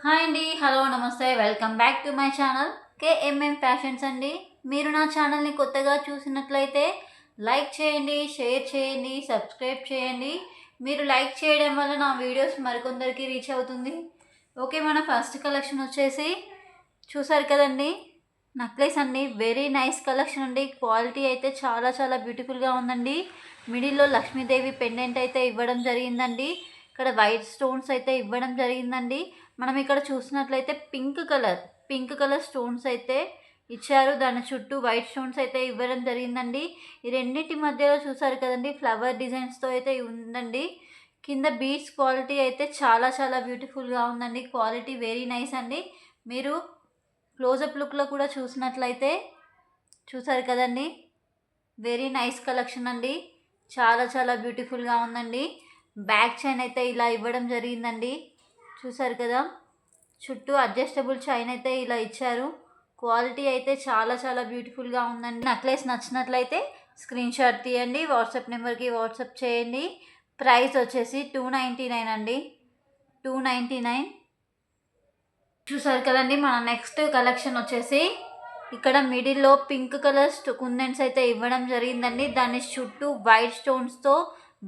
Hi అండి, hello, నమస్తే, welcome back to my channel KMM fashions అండి. మీరు నా ఛానల్ని కొత్తగా చూసినట్లయితే లైక్ చేయండి, షేర్ చేయండి, సబ్స్క్రైబ్ చేయండి. మీరు లైక్ చేయడం వల్ల నా వీడియోస్ మరికొందరికి రీచ్ అవుతుంది. ఓకే, మన ఫస్ట్ కలెక్షన్ వచ్చేసి చూసారు కదండి, నెక్లెస్ అండి. వెరీ నైస్ కలెక్షన్ అండి. క్వాలిటీ అయితే చాలా చాలా బ్యూటిఫుల్గా ఉందండి. మిడిల్లో లక్ష్మీదేవి పెండెంట్ అయితే ఇవ్వడం జరిగిందండి. ఇక్కడ వైట్ స్టోన్స్ అయితే ఇవ్వడం జరిగిందండి. మనం ఇక్కడ చూసినట్లయితే పింక్ కలర్ స్టోన్స్ అయితే ఇచ్చారు. దాని చుట్టూ వైట్ స్టోన్స్ అయితే ఇవ్వడం జరిగిందండి. ఈ రెండింటి మధ్యలో చూసారు కదండి, ఫ్లవర్ డిజైన్స్తో అయితే ఉందండి. కింద బీడ్స్ క్వాలిటీ అయితే చాలా చాలా బ్యూటిఫుల్గా ఉందండి. క్వాలిటీ వెరీ నైస్ అండి. మీరు క్లోజప్ లుక్లో కూడా చూసినట్లయితే చూసారు కదండి, వెరీ నైస్ కలెక్షన్ అండి. చాలా చాలా బ్యూటిఫుల్గా ఉందండి. బ్యాక్ చైన్ అయితే ఇలా ఇవ్వడం జరిగిందండి. చూసారు కదా, చుట్టూ అడ్జస్టబుల్ చైన్ అయితే ఇలా ఇచ్చారు. క్వాలిటీ అయితే చాలా చాలా బ్యూటిఫుల్గా ఉందండి. నెక్లెస్ నచ్చినట్లయితే స్క్రీన్ షాట్ తీయండి, వాట్సాప్ నెంబర్కి వాట్సాప్ చేయండి. ప్రైస్ వచ్చేసి 299 అండి, 299. చూసారు కదండి, మన నెక్స్ట్ కలెక్షన్ వచ్చేసి ఇక్కడ మిడిల్లో పింక్ కలర్ కుందన్స్ అయితే ఇవ్వడం జరిగిందండి. దాని చుట్టూ వైట్ స్టోన్స్తో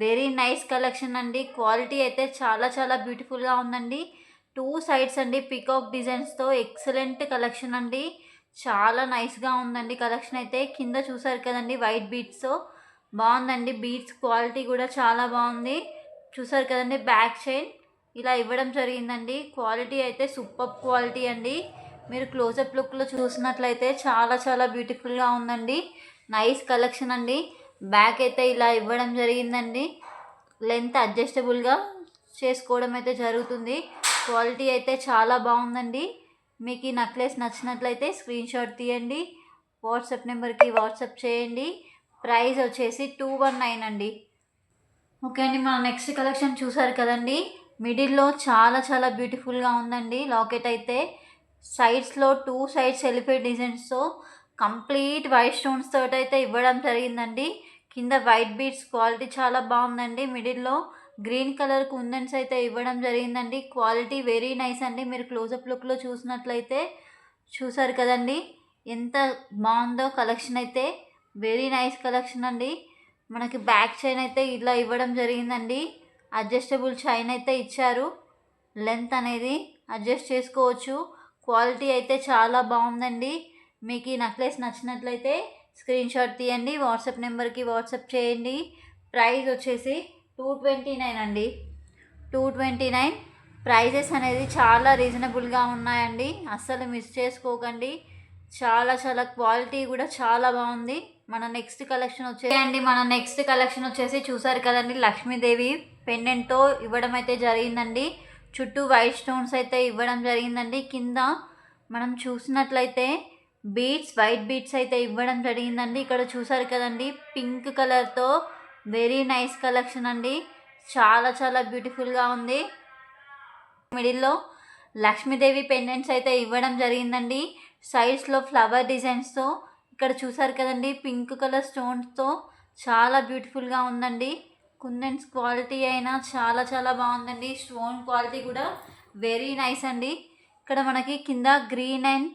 వెరీ నైస్ కలెక్షన్ అండి. క్వాలిటీ అయితే చాలా చాలా బ్యూటిఫుల్గా ఉందండి. టూ సైడ్స్ అండి పికాక్ డిజైన్స్తో ఎక్సలెంట్ కలెక్షన్ అండి. చాలా నైస్గా ఉందండి కలెక్షన్ అయితే. కింద చూసారు కదండి, వైట్ బీడ్స్తో బాగుందండి. బీడ్స్ క్వాలిటీ కూడా చాలా బాగుంది. చూసారు కదండి, బ్యాక్ చైన్ ఇలా ఇవ్వడం జరిగిందండి. క్వాలిటీ అయితే సూపర్ క్వాలిటీ అండి. మీరు క్లోజప్ లుక్లో చూసినట్లయితే చాలా చాలా బ్యూటిఫుల్గా ఉందండి. నైస్ కలెక్షన్ అండి. బ్యాక్ అయితే ఇలా ఇవ్వడం జరిగిందండి. లెంత్ అడ్జస్టబుల్గా చేసుకోవడం అయితే జరుగుతుంది. క్వాలిటీ అయితే చాలా బాగుందండి. మీకు ఈ నెక్లెస్ నచ్చినట్లయితే స్క్రీన్ షాట్ తీయండి, వాట్సాప్ నెంబర్కి వాట్సాప్ చేయండి. ప్రైస్ వచ్చేసి 219 అండి. ఓకే అండి, మన నెక్స్ట్ కలెక్షన్ చూసారు కదండి, మిడిల్లో చాలా చాలా బ్యూటిఫుల్గా ఉందండి. లాకెట్ అయితే సైడ్స్లో టూ సైడ్స్ ఎలిఫెంట్ డిజైన్స్తో కంప్లీట్ వైట్ స్టోన్స్ తోటి అయితే ఇవ్వడం జరిగిందండి. కింద వైట్ బీడ్స్ క్వాలిటీ చాలా బాగుందండి. మిడిల్లో గ్రీన్ కలర్ కుందన్స్ అయితే ఇవ్వడం జరిగిందండి. క్వాలిటీ వెరీ నైస్ అండి. మీరు క్లోజప్ లుక్లో చూసినట్లయితే చూసారు కదండి, ఎంత బాగుందో కలెక్షన్ అయితే. వెరీ నైస్ కలెక్షన్ అండి. మనకి బ్యాక్ చైన్ అయితే ఇలా ఇవ్వడం జరిగిందండి. అడ్జస్టబుల్ చైన్ అయితే ఇచ్చారు. లెంత్ అనేది అడ్జస్ట్ చేసుకోవచ్చు. క్వాలిటీ అయితే చాలా బాగుందండి. మీకు ఈ నెక్లెస్ నచ్చినట్లయితే స్క్రీన్ షాట్ తీయండి, వాట్సాప్ నెంబర్కి వాట్సాప్ చేయండి. ప్రైస్ వచ్చేసి 229 అండి, 229. ప్రైజెస్ అనేది చాలా రీజనబుల్గా ఉన్నాయండి. అస్సలు మిస్ చేసుకోకండి. చాలా చాలా క్వాలిటీ కూడా చాలా బాగుంది. మన నెక్స్ట్ కలెక్షన్ వచ్చేసి చూసారు కదండి, లక్ష్మీదేవి పెండెంట్తో ఇవ్వడం అయితే జరిగిందండి. చుట్టూ వైట్ స్టోన్స్ అయితే ఇవ్వడం జరిగిందండి. కింద మనం చూసినట్లయితే వైట్ బీడ్స్ అయితే ఇవ్వడం జరిగిందండి. ఇక్కడ చూసారు కదండి, పింక్ కలర్తో వెరీ నైస్ కలెక్షన్ అండి. చాలా చాలా బ్యూటిఫుల్గా ఉంది. మిడిల్లో లక్ష్మీదేవి పెండెంట్స్ అయితే ఇవ్వడం జరిగిందండి. సైడ్స్లో ఫ్లవర్ డిజైన్స్తో ఇక్కడ చూసారు కదండి, పింక్ కలర్ స్టోన్స్తో చాలా బ్యూటిఫుల్గా ఉందండి. కుందన్స్ క్వాలిటీ అయినా చాలా చాలా బాగుందండి. స్టోన్ క్వాలిటీ కూడా వెరీ నైస్ అండి. ఇక్కడ మనకి కింద గ్రీన్ అండ్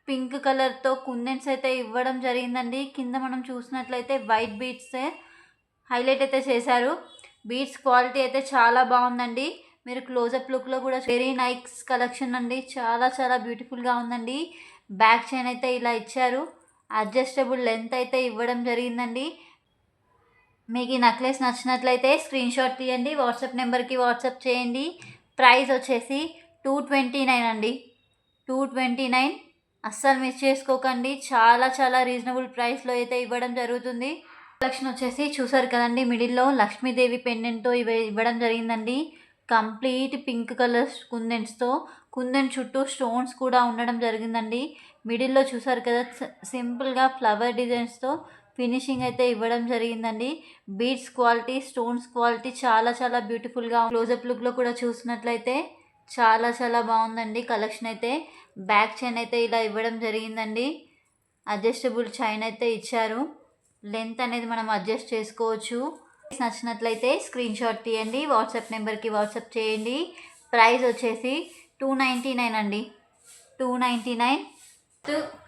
పింక్ కలర్తో కుందన్స్ అయితే ఇవ్వడం జరిగిందండి. కింద మనం చూసినట్లయితే వైట్ బీడ్స్ హైలైట్ అయితే చేశారు. బీడ్స్ క్వాలిటీ అయితే చాలా బాగుందండి. మీరు క్లోజప్ లుక్లో కూడా వెరీ నైస్ కలెక్షన్ అండి. చాలా చాలా బ్యూటిఫుల్గా ఉందండి. బ్యాక్ చైన్ అయితే ఇలా ఇచ్చారు. అడ్జస్టబుల్ లెంత్ అయితే ఇవ్వడం జరిగిందండి. మీకు ఈ నెక్లెస్ నచ్చినట్లయితే స్క్రీన్ షాట్ తీయండి, వాట్సాప్ నెంబర్కి వాట్సాప్ చేయండి. ప్రైస్ వచ్చేసి 229 అండి, 229. అస్సలు మిస్ చేసుకోకండి. చాలా చాలా రీజనబుల్ ప్రైస్లో అయితే ఇవ్వడం జరుగుతుంది. కలెక్షన్ వచ్చేసి చూసారు కదండి, మిడిల్లో లక్ష్మీదేవి పెండెంట్తో ఇవ్వడం జరిగిందండి. కంప్లీట్ పింక్ కలర్ కుందన్ చుట్టూ స్టోన్స్ కూడా ఉండడం జరిగిందండి. మిడిల్లో చూసారు కదా, సింపుల్గా ఫ్లవర్ డిజైన్స్తో ఫినిషింగ్ అయితే ఇవ్వడం జరిగిందండి. బీడ్స్ క్వాలిటీ, స్టోన్స్ క్వాలిటీ చాలా చాలా బ్యూటిఫుల్గా. క్లోజప్ లుక్లో కూడా చూసినట్లయితే చాలా చాలా బాగుందండి కలెక్షన్ అయితే. బ్యాక్ చైన్ అయితే ఇలా ఇవ్వడం జరిగిందండి. అడ్జస్టబుల్ చైన్ అయితే ఇచ్చారు. లెంత్ అనేది మనం అడ్జస్ట్ చేసుకోవచ్చు. నచ్చినట్లయితే స్క్రీన్ షాట్ తీయండి, వాట్సాప్ నెంబర్కి వాట్సాప్ చేయండి. ప్రైస్ వచ్చేసి 299 అండి. 299.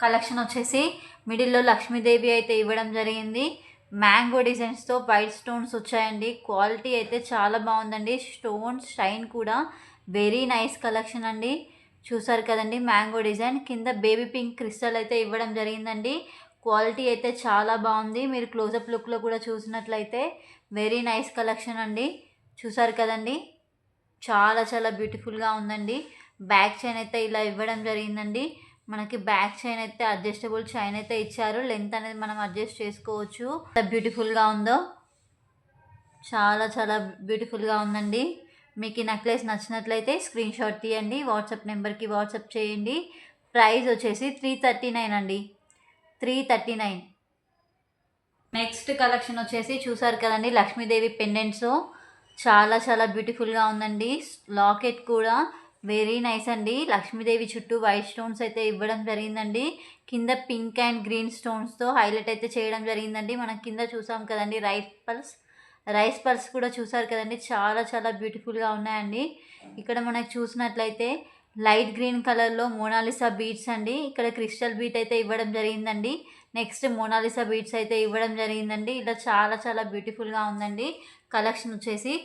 కలెక్షన్ వచ్చేసి మిడిల్లో లక్ష్మీదేవి అయితే ఇవ్వడం జరిగింది. మ్యాంగో డిజైన్స్తో వైట్ స్టోన్స్ వచ్చాయండి. క్వాలిటీ అయితే చాలా బాగుందండి. స్టోన్స్ షైన్ కూడా వెరీ నైస్ కలెక్షన్ అండి. చూసారు కదండి, మ్యాంగో డిజైన్ కింద బేబీ పింక్ క్రిస్టల్ అయితే ఇవ్వడం జరిగిందండి. క్వాలిటీ అయితే చాలా బాగుంది. మీరు క్లోజప్ లుక్లో కూడా చూసినట్లయితే వెరీ నైస్ కలెక్షన్ అండి. చూసారు కదండి, చాలా చాలా బ్యూటిఫుల్గా ఉందండి. బ్యాక్ చైన్ అయితే ఇలా ఇవ్వడం జరిగిందండి. మనకి బ్యాక్ చైన్ అయితే అడ్జస్టబుల్ చైన్ అయితే ఇచ్చారు. లెంత్ అనేది మనం అడ్జస్ట్ చేసుకోవచ్చు. బ్యూటిఫుల్గా ఉందో, చాలా చాలా బ్యూటిఫుల్గా ఉందండి. మీకు ఈ నెక్లెస్ నచ్చినట్లయితే స్క్రీన్ షాట్ తీయండి, వాట్సాప్ నెంబర్కి వాట్సాప్ చేయండి. ప్రైస్ వచ్చేసి 339 అండి. 339. నెక్స్ట్ కలెక్షన్ వచ్చేసి చూసారు కదండి, లక్ష్మీదేవి పెండెంట్స్ చాలా చాలా బ్యూటిఫుల్గా ఉందండి. లాకెట్ కూడా వెరీ నైస్ అండి. లక్ష్మీదేవి చుట్టూ వైట్ స్టోన్స్ అయితే ఇవ్వడం జరిగిందండి. కింద పింక్ అండ్ గ్రీన్ స్టోన్స్తో హైలైట్ అయితే చేయడం జరిగిందండి. మనం కింద చూసాం కదండి రైస్ పల్స్ కూడా చూసారు కదండి, చాలా చాలా బ్యూటిఫుల్గా ఉన్నాయండి. ఇక్కడ మనకు చూసినట్లయితే లైట్ గ్రీన్ కలర్లో మోనాలిసా బీడ్స్ అండి. ఇక్కడ క్రిస్టల్ బీట్ అయితే ఇవ్వడం జరిగిందండి. నెక్స్ట్ మోనాలిసా బీడ్స్ అయితే ఇవ్వడం జరిగిందండి. ఇలా చాలా చాలా బ్యూటిఫుల్గా ఉందండి. కలెక్షన్ వచ్చేసి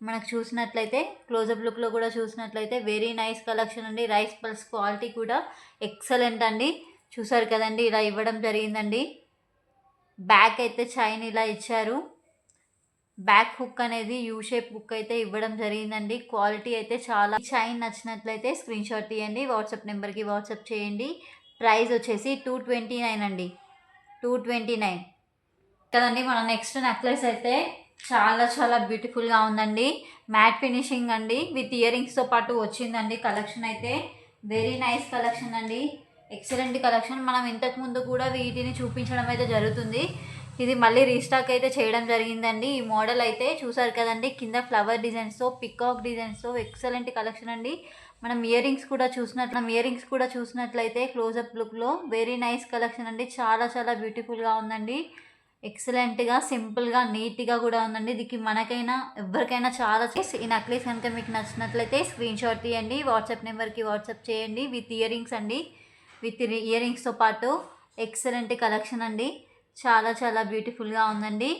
మనకు చూసినట్లయితే క్లోజప్ లుక్లో కూడా చూసినట్లయితే వెరీ నైస్ కలెక్షన్ అండి. రైస్ పల్స్ క్వాలిటీ కూడా ఎక్సలెంట్ అండి. చూసారు కదండి, ఇలా ఇవ్వడం జరిగిందండి. బ్యాక్ అయితే చైన్ ఇలా ఇచ్చారు. బ్యాక్ హుక్ అనేది యూ షేప్ హుక్ అయితే ఇవ్వడం జరిగిందండి. క్వాలిటీ అయితే చాలా. చైన్ నచ్చినట్లయితే స్క్రీన్ షాట్ తీయండి, వాట్సాప్ నెంబర్కి వాట్సాప్ చేయండి. ప్రైస్ వచ్చేసి 229 అండి. 229 కదండి. మన నెక్స్ట్ నెక్లెస్ అయితే చాలా చాలా బ్యూటిఫుల్గా ఉందండి. మ్యాట్ ఫినిషింగ్ అండి, విత్ ఇయర్ రింగ్స్తో పాటు వచ్చిందండి. కలెక్షన్ అయితే వెరీ నైస్ కలెక్షన్ అండి. Excellent collection. మనం ఇంతకుముందు కూడా వీటిని చూపించడం అయితే జరుగుతుంది. ఇది మళ్ళీ రీస్టాక్ అయితే చేయడం జరిగిందండి. ఈ మోడల్ అయితే చూసారు కదండి, కింద ఫ్లవర్ డిజైన్స్తో పికాక్ డిజైన్స్తో ఎక్సలెంట్ కలెక్షన్ అండి. మనం ఇయర్ రింగ్స్ కూడా చూసినట్లయితే క్లోజప్ లుక్లో వెరీ నైస్ కలెక్షన్ అండి. చాలా చాలా బ్యూటిఫుల్గా ఉందండి. ఎక్సలెంట్గా సింపుల్గా నీట్గా కూడా ఉందండి. దీనికి మనకైనా ఎవరికైనా చాలా. ఈ నెక్లెస్ కనుక మీకు నచ్చినట్లయితే స్క్రీన్ షాట్ తీయండి, వాట్సాప్ నెంబర్కి వాట్సాప్ చేయండి. విత్ ఇయర్ రింగ్స్ అండి, విత్ ఇయర్ రింగ్స్తో పాటు ఎక్సలెంట్ కలెక్షన్ అండి. చాలా చాలా బ్యూటిఫుల్గా ఉందండి.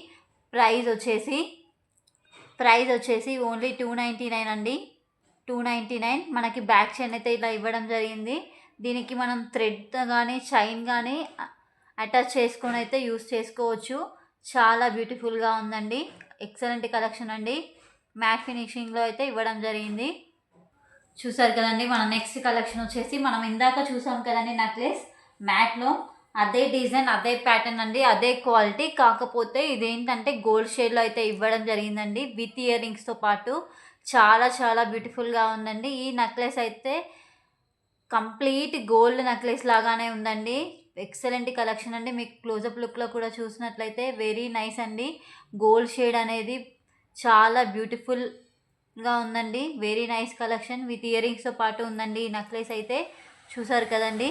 ప్రైస్ వచ్చేసి ఓన్లీ 299 అండి. 299. మనకి బ్యాక్ చైన్ అయితే ఇలా ఇవ్వడం జరిగింది. దీనికి మనం థ్రెడ్ కానీ చైన్ కానీ అటాచ్ చేసుకొని అయితే యూస్ చేసుకోవచ్చు. చాలా బ్యూటిఫుల్గా ఉందండి. ఎక్సలెంట్ కలెక్షన్ అండి. మ్యాట్ ఫినిషింగ్లో అయితే ఇవ్వడం జరిగింది. చూసారు కదండి, మన నెక్స్ట్ కలెక్షన్ వచ్చేసి మనం ఇందాక చూసాం కదండి నెక్లెస్ మ్యాట్లో, అదే డిజైన్ అదే ప్యాటర్న్ అండి, అదే క్వాలిటీ. కాకపోతే ఇదేంటంటే గోల్డ్ షేడ్లో అయితే ఇవ్వడం జరిగిందండి, విత్ ఇయర్ రింగ్స్తో పాటు. చాలా చాలా బ్యూటిఫుల్గా ఉందండి. ఈ నెక్లెస్ అయితే కంప్లీట్ గోల్డ్ నెక్లెస్ లాగానే ఉందండి. ఎక్సలెంట్ కలెక్షన్ అండి. మీకు క్లోజప్ లుక్లో కూడా చూసినట్లయితే వెరీ నైస్ అండి. గోల్డ్ షేడ్ అనేది చాలా బ్యూటిఫుల్గా ఉందండి. Very nice collection with ear రింగ్స్తో పాటు ఉందండి ఈ నెక్లెస్ అయితే. చూసారు కదండి,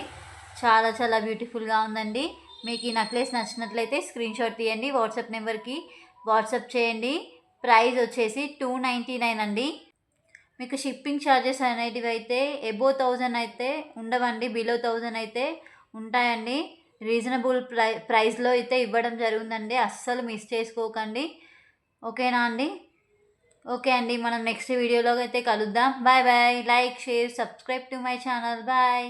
చాలా చాలా బ్యూటిఫుల్గా ఉందండి. మీకు ఈ నెక్లెస్ నచ్చినట్లయితే స్క్రీన్ షాట్ తీయండి, వాట్సాప్ నెంబర్కి వాట్సాప్ చేయండి. ప్రైస్ వచ్చేసి 299 అండి. మీకు షిప్పింగ్ ఛార్జెస్ అనేటివి అయితే అబోవ్ 1000 అయితే ఉండవండి, బిలో 1000 అయితే ఉంటాయండి. రీజనబుల్ ప్రైస్లో అయితే ఇవ్వడం జరుగుతుందండి. అస్సలు మిస్ చేసుకోకండి. ఓకేనా అండి? ఓకే అండి, మనం నెక్స్ట్ వీడియోలో అయితే కలుద్దాం. Bye bye. Like, share, subscribe to my channel. Bye.